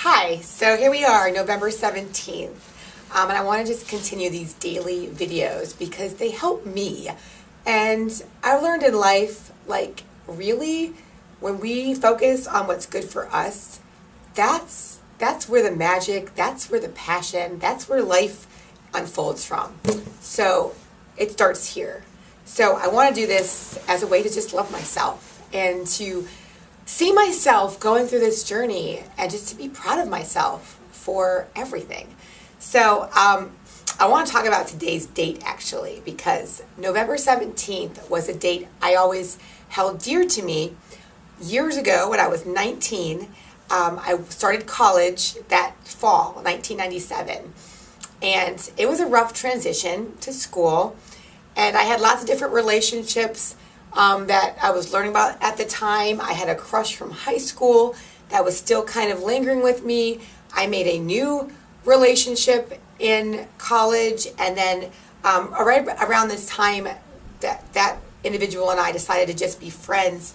Hi, so here we are, November 17th, and I want to just continue these daily videos because they help me. And I've learned in life, like, really, when we focus on what's good for us, that's where the magic, that's where the passion, that's where life unfolds from. So it starts here. So I want to do this as a way to just love myself and to see myself going through this journey and just to be proud of myself for everything. So I want to talk about today's date actually, because November 17th was a date I always held dear to me. Years ago when I was 19, I started college that fall, 1997. And it was a rough transition to school. And I had lots of different relationships that I was learning about at the time. I had a crush from high school that was still kind of lingering with me. I made a new relationship in college, and then right around this time, that individual and I decided to just be friends,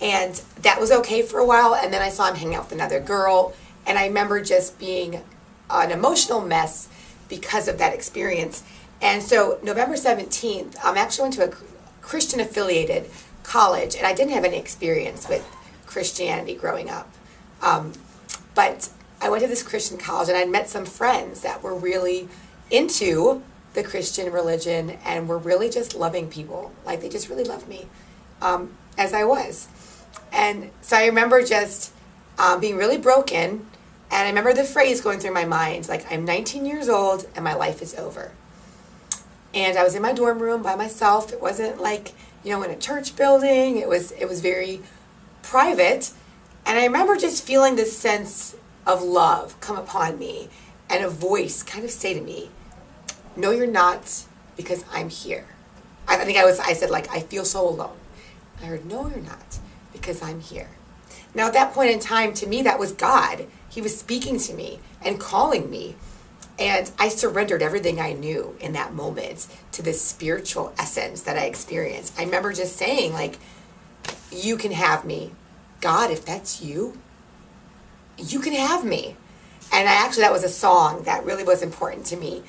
and that was okay for a while. And then I saw him hang out with another girl, and I remember just being an emotional mess because of that experience. And so November 17th, I actually went to a Christian affiliated college, and I didn't have any experience with Christianity growing up. But I went to this Christian college and I met some friends that were really into the Christian religion and were really just loving people. Like they just really loved me as I was. And so I remember just being really broken. And I remember the phrase going through my mind, like, I'm 19 years old and my life is over. And I was in my dorm room by myself. It wasn't like, in a church building. It was very private. And I remember just feeling this sense of love come upon me and a voice kind of say to me, no, you're not, because I'm here. I think I said, like, I feel so alone. I heard, no, you're not, because I'm here. Now, at that point in time, to me, that was God. He was speaking to me and calling me. And I surrendered everything I knew in that moment to this spiritual essence that I experienced. I remember just saying, like, you can have me. God, if that's you, you can have me. And that was a song that really was important to me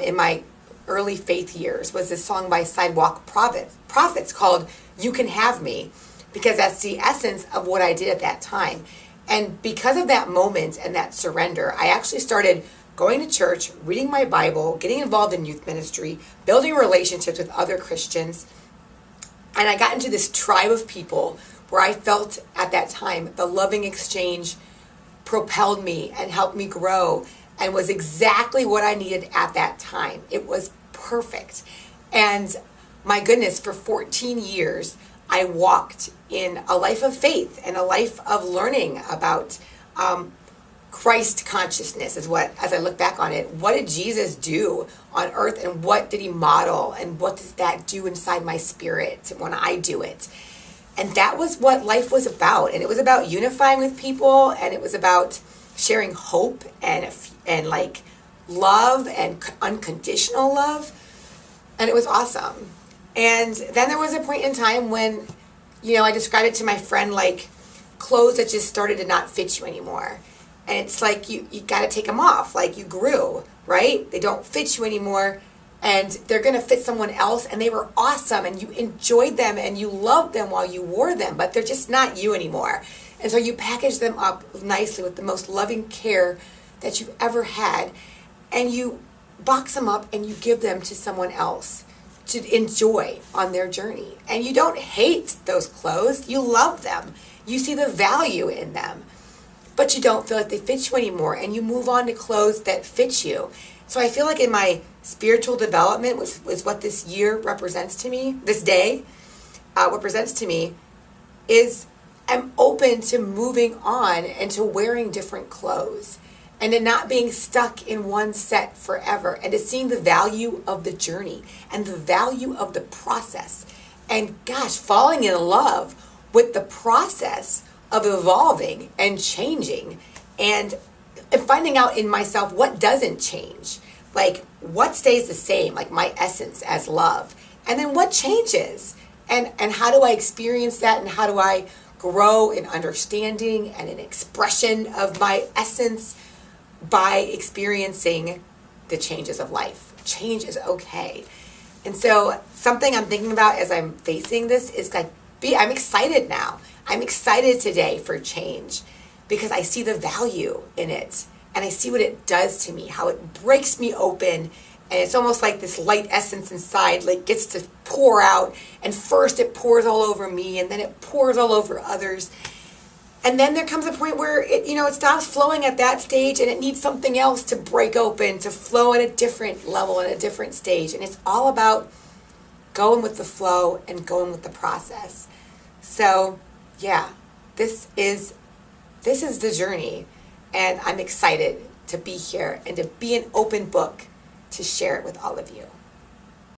in my early faith years, was this song by Sidewalk Prophets called You Can Have Me, because that's the essence of what I did at that time. And because of that moment and that surrender, I actually started going to church, reading my Bible, getting involved in youth ministry, building relationships with other Christians. And I got into this tribe of people where I felt at that time the loving exchange propelled me and helped me grow and was exactly what I needed at that time. It was perfect. And my goodness, for 14 years, I walked in a life of faith and a life of learning about Christ consciousness as I look back on it, what did Jesus do on earth and what did he model and what does that do inside my spirit when I do it? And that was what life was about. And it was about unifying with people, and it was about sharing hope and like love and unconditional love. And it was awesome. And then there was a point in time when, I described it to my friend like clothes that just started to not fit you anymore. And it's like you got to take them off. Like you grew, right? They don't fit you anymore. And they're going to fit someone else. And they were awesome. And you enjoyed them. And you loved them while you wore them. But they're just not you anymore. And so you package them up nicely with the most loving care that you've ever had. And you box them up and you give them to someone else to enjoy on their journey. And you don't hate those clothes. You love them. You see the value in them. But you don't feel like they fit you anymore, and you move on to clothes that fit you. So I feel like in my spiritual development, which is what this year represents to me, this day represents to me, is I'm open to moving on and to wearing different clothes and to not being stuck in one set forever, and to seeing the value of the journey and the value of the process. And gosh, falling in love with the process of evolving and changing and finding out in myself what doesn't change, like what stays the same, like my essence as love, and then what changes, and how do I experience that, and how do I grow in understanding and in expression of my essence by experiencing the changes of life. Change is okay. And so something I'm thinking about as I'm facing this is like, I'm excited now. I'm excited today for change because I see the value in it and I see what it does to me, how it breaks me open. And it's almost like this light essence inside like gets to pour out, and first it pours all over me and then it pours all over others. And then there comes a point where it stops flowing at that stage and it needs something else to break open, to flow at a different level, at a different stage. And it's all about going with the flow and going with the process. So yeah, this is the journey, and I'm excited to be here and to be an open book to share it with all of you.